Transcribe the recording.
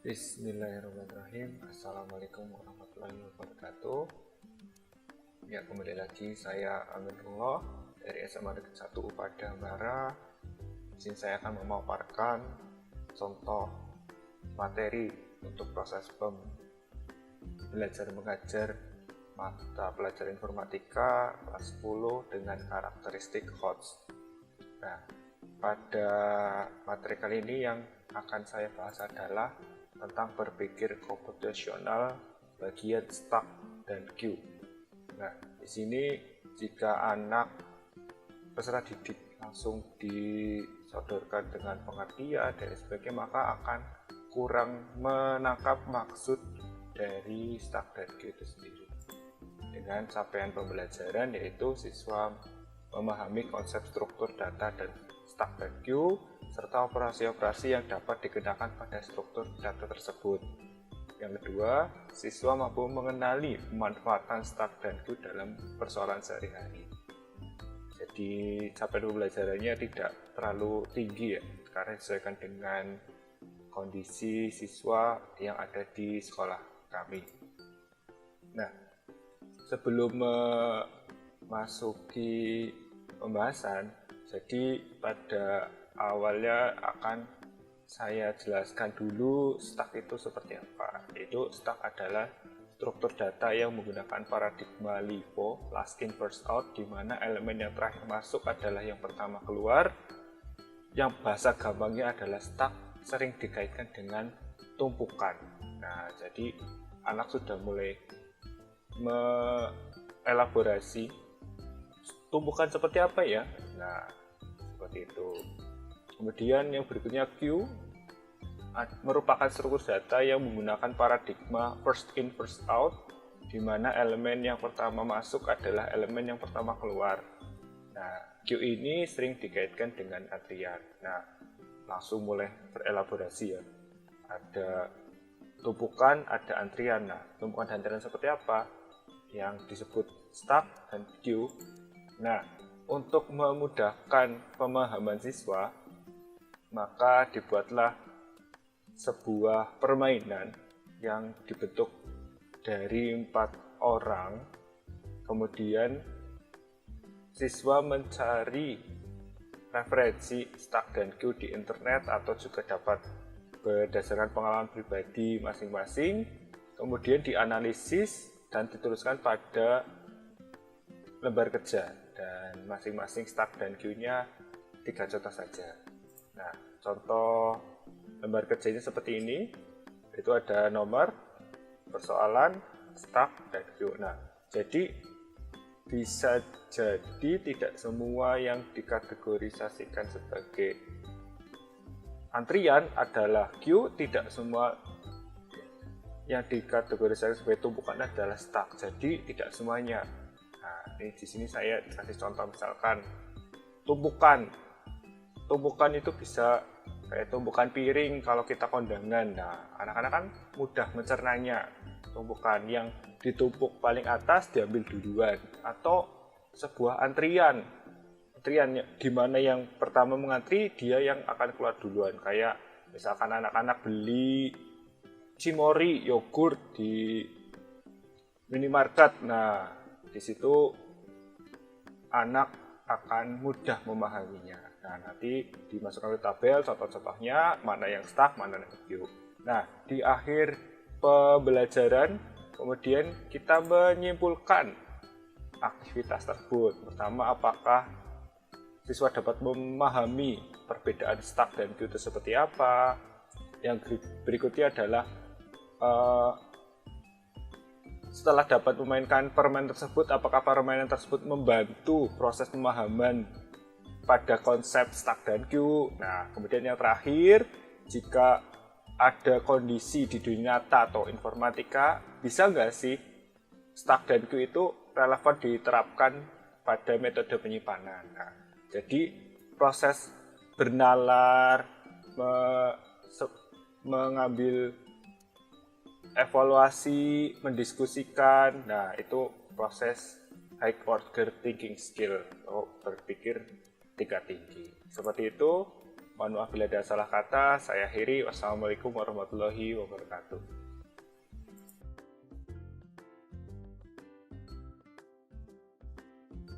Bismillahirrahmanirrahim. Assalamualaikum warahmatullahi wabarakatuh. Ya, kembali lagi saya Aminullah dari SMA Negeri 1 Upadangara. Di sini saya akan memaparkan contoh materi untuk proses belajar mengajar mata pelajaran informatika kelas 10 dengan karakteristik HOTS. Nah, pada materi kali ini yang akan saya bahas adalah tentang berpikir komputasional bagian stack dan queue. Nah, di sini jika anak peserta didik langsung disodorkan dengan pengertian dan sebagainya, maka akan kurang menangkap maksud dari stack dan queue itu sendiri. Dengan capaian pembelajaran yaitu siswa memahami konsep struktur data dan stack dan queue serta operasi-operasi yang dapat digunakan pada struktur data tersebut. Yang kedua, siswa mampu mengenali pemanfaatan stack dan queue dalam persoalan sehari-hari. Jadi, capaian pembelajarannya tidak terlalu tinggi ya, karena disesuaikan dengan kondisi siswa yang ada di sekolah kami. Nah, sebelum memasuki pembahasan, jadi pada awalnya akan saya jelaskan dulu stack itu seperti apa. Yaitu stack adalah struktur data yang menggunakan paradigma LIFO, last in first out, di mana elemen yang terakhir masuk adalah yang pertama keluar. Yang bahasa gampangnya adalah stack sering dikaitkan dengan tumpukan. Nah, jadi anak sudah mulai mengelaborasi tumpukan seperti apa ya. Nah, seperti itu. Kemudian yang berikutnya queue merupakan struktur data yang menggunakan paradigma first in first out, di mana elemen yang pertama masuk adalah elemen yang pertama keluar. Nah, queue ini sering dikaitkan dengan antrian. Nah, langsung mulai berelaborasi ya. Ada tumpukan, ada antrian. Nah, tumpukan dan antrian seperti apa? Yang disebut stack dan queue. Nah, untuk memudahkan pemahaman siswa, maka dibuatlah sebuah permainan yang dibentuk dari 4 orang. Kemudian siswa mencari referensi stack dan queue di internet atau juga dapat berdasarkan pengalaman pribadi masing-masing. Kemudian dianalisis dan dituliskan pada lembar kerja, dan masing-masing stack dan queue-nya 3 contoh saja. Nah, contoh lembar kerjanya seperti ini. Itu ada nomor, persoalan, stack, dan queue. Nah, jadi bisa jadi tidak semua yang dikategorisasikan sebagai antrian adalah queue, tidak semua yang dikategorisasikan sebagai tumpukan adalah stack. Jadi tidak semuanya. Nah, ini di sini saya kasih contoh, misalkan tumpukan itu bisa kayak tumpukan piring kalau kita kondangan. Nah, anak-anak kan mudah mencernanya. Tumpukan yang ditumpuk paling atas diambil duluan, atau sebuah antrian di mana yang pertama mengantri dia yang akan keluar duluan. Kayak misalkan anak-anak beli cimori yogurt di minimarket. Nah, di situ anak akan mudah memahaminya. Nah, nanti dimasukkan ke tabel contoh-contohnya, mana yang stack, mana yang queue. Nah, di akhir pembelajaran, kemudian kita menyimpulkan aktivitas tersebut. Pertama, apakah siswa dapat memahami perbedaan stack dan queue itu seperti apa. Yang berikutnya adalah setelah dapat memainkan permainan tersebut, apakah permainan tersebut membantu proses pemahaman pada konsep stack dan queue. Nah, kemudian yang terakhir, jika ada kondisi di dunia nyata atau informatika, bisa nggak sih stack dan queue itu relevan diterapkan pada metode penyimpanan. Nah, jadi proses bernalar, mengambil evaluasi, mendiskusikan, nah itu proses high order thinking skill, atau berpikir tingkat tinggi. Seperti itu Mohon maaf bila ada salah kata. Saya akhiri. Wassalamualaikum warahmatullahi wabarakatuh.